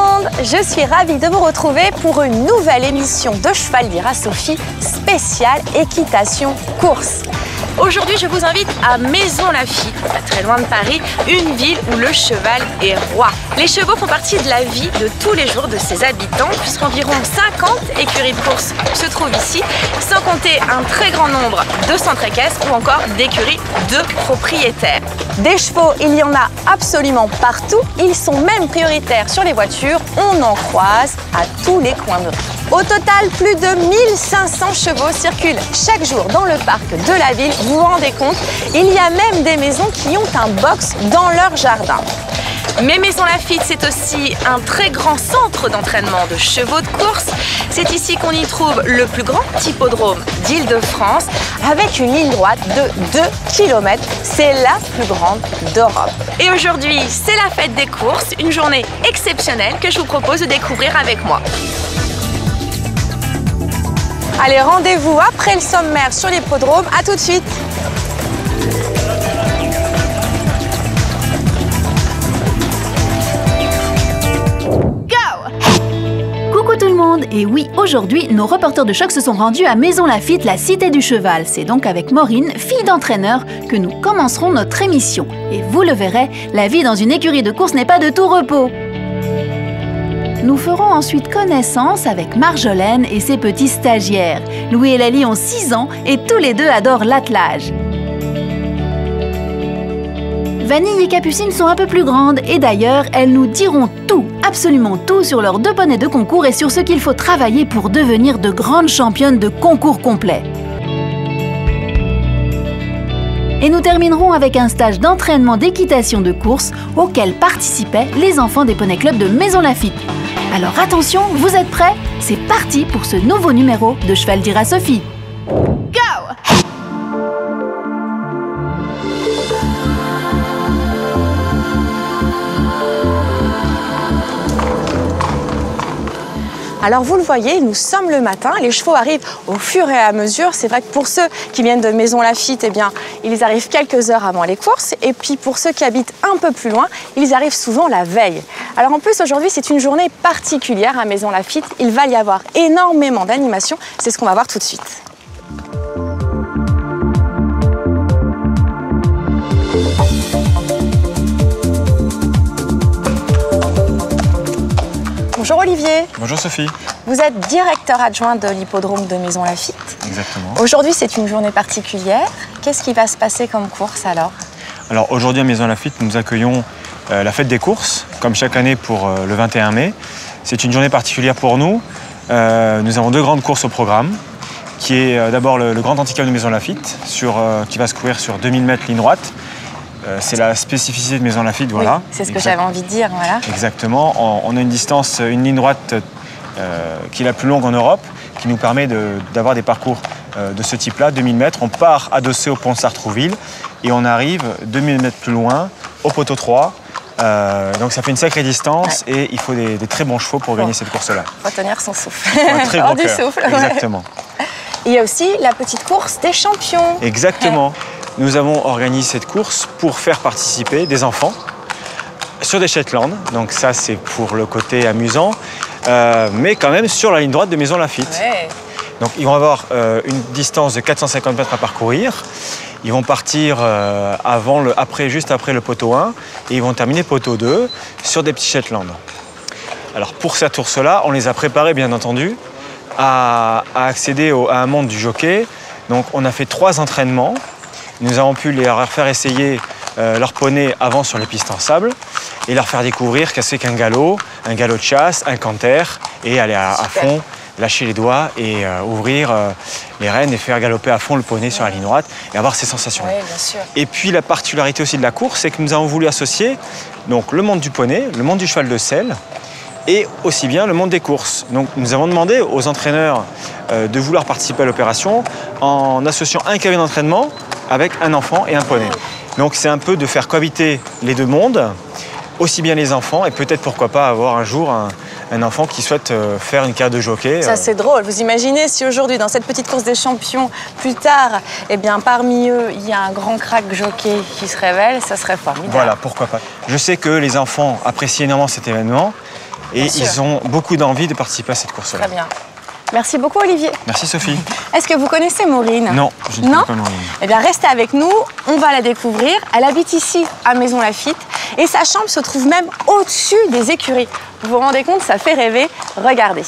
monde, je suis ravie de vous retrouver pour une nouvelle émission de Cheval dira Sophie spéciale équitation course. Aujourd'hui, je vous invite à Maisons-Laffitte, pas très loin de Paris, une ville où le cheval est roi. Les chevaux font partie de la vie de tous les jours de ses habitants, puisqu'environ 50 écuries de course se trouvent ici, sans compter un très grand nombre de centres équestres ou encore d'écuries de propriétaires. Des chevaux, il y en a absolument partout. Ils sont même prioritaires sur les voitures. On en croise à tous les coins de rue. Au total, plus de 1500 chevaux circulent chaque jour dans le parc de la ville. Vous vous rendez compte? Il y a même des maisons qui ont un box dans leur jardin. Mais Maisons-Laffitte, c'est aussi un très grand centre d'entraînement de chevaux de course. C'est ici qu'on y trouve le plus grand hippodrome d'Île-de-France avec une ligne droite de 2 km. C'est la plus grande d'Europe. Et aujourd'hui, c'est la fête des courses, une journée exceptionnelle que je vous propose de découvrir avec moi. Allez, rendez-vous après le sommaire sur l'hippodrome. À tout de suite. Coucou tout le monde! Et oui, aujourd'hui, nos reporters de choc se sont rendus à Maisons-Laffitte, la cité du cheval. C'est donc avec Maureen, fille d'entraîneur, que nous commencerons notre émission. Et vous le verrez, la vie dans une écurie de course n'est pas de tout repos. Nous ferons ensuite connaissance avec Marjolaine et ses petits stagiaires. Louis et Lali ont 6 ans et tous les deux adorent l'attelage. Vanille et Capucine sont un peu plus grandes et d'ailleurs, elles nous diront tout, absolument tout sur leurs 2 poneys de concours et sur ce qu'il faut travailler pour devenir de grandes championnes de concours complets. Et nous terminerons avec un stage d'entraînement d'équitation de course auquel participaient les enfants des Poney Club de Maisons-Laffitte. Alors attention, vous êtes prêts? C'est parti pour ce nouveau numéro de Cheval dira Sophie. Alors vous le voyez, nous sommes le matin, les chevaux arrivent au fur et à mesure. C'est vrai que pour ceux qui viennent de Maisons-Laffitte, eh bien, ils arrivent quelques heures avant les courses. Et puis pour ceux qui habitent un peu plus loin, ils arrivent souvent la veille. Alors en plus aujourd'hui, c'est une journée particulière à Maisons-Laffitte. Il va y avoir énormément d'animations. C'est ce qu'on va voir tout de suite. Bonjour Olivier. Bonjour Sophie. Vous êtes directeur adjoint de l'hippodrome de Maisons-Laffitte. Exactement. Aujourd'hui, c'est une journée particulière. Qu'est-ce qui va se passer comme course alors? Alors aujourd'hui à Maisons-Laffitte, nous accueillons la fête des courses, comme chaque année pour le 21 mai. C'est une journée particulière pour nous. Nous avons 2 grandes courses au programme, qui est d'abord le Grand Handicap de Maisons-Laffitte, qui va se courir sur 2000 mètres ligne droite. C'est la spécificité de Maisons-Laffitte, voilà. Oui, c'est ce que j'avais envie de dire, voilà. Exactement. On a une ligne droite qui est la plus longue en Europe, qui nous permet d'avoir des parcours de ce type-là, 2000 mètres. On part adossé au pont de Sartrouville et on arrive 2000 mètres plus loin, au poteau 3. Donc ça fait une sacrée distance et il faut des très bons chevaux pour gagner cette course-là. Il faut tenir son souffle. Un très bon du cœur. souffle. Exactement. Ouais. Il y a aussi la petite course des champions. Exactement. Nous avons organisé cette course pour faire participer des enfants sur des Shetland. Donc ça, c'est pour le côté amusant, mais quand même sur la ligne droite de Maisons-Laffitte. Ouais. Donc ils vont avoir une distance de 450 mètres à parcourir. Ils vont partir juste après le poteau 1 et ils vont terminer poteau 2 sur des petits Shetland. Alors pour cette course-là, on les a préparés bien entendu à accéder à un monde du jockey. Donc on a fait 3 entraînements. Nous avons pu leur faire essayer leur poney avant sur les pistes en sable et leur faire découvrir qu'est-ce qu'un galop de chasse, un canter et aller à fond, lâcher les doigts et ouvrir les rênes et faire galoper à fond le poney sur la ligne droite et avoir ces sensations-là. Oui, bien sûr. Et puis la particularité aussi de la course, c'est que nous avons voulu associer donc, le monde du poney, le monde du cheval de selle et aussi bien le monde des courses. Donc nous avons demandé aux entraîneurs de vouloir participer à l'opération en associant un cabine d'entraînement avec un enfant et un poney. Donc c'est un peu de faire cohabiter les 2 mondes, aussi bien les enfants et peut-être pourquoi pas avoir un jour un enfant qui souhaite faire une carrière de jockey. Ça c'est drôle. Vous imaginez si aujourd'hui dans cette petite course des champions, plus tard, eh bien parmi eux il y a un grand crack jockey qui se révèle, ça serait formidable. Voilà, pourquoi pas. Je sais que les enfants apprécient énormément cet événement et ils ont beaucoup d'envie de participer à cette course-là. Très bien. Merci beaucoup Olivier. Merci Sophie. Est-ce que vous connaissez Maureen? Non, je ne connais pas Maureen. Eh bien restez avec nous, on va la découvrir. Elle habite ici à Maisons Lafitte et sa chambre se trouve même au-dessus des écuries. Vous vous rendez compte, ça fait rêver. Regardez.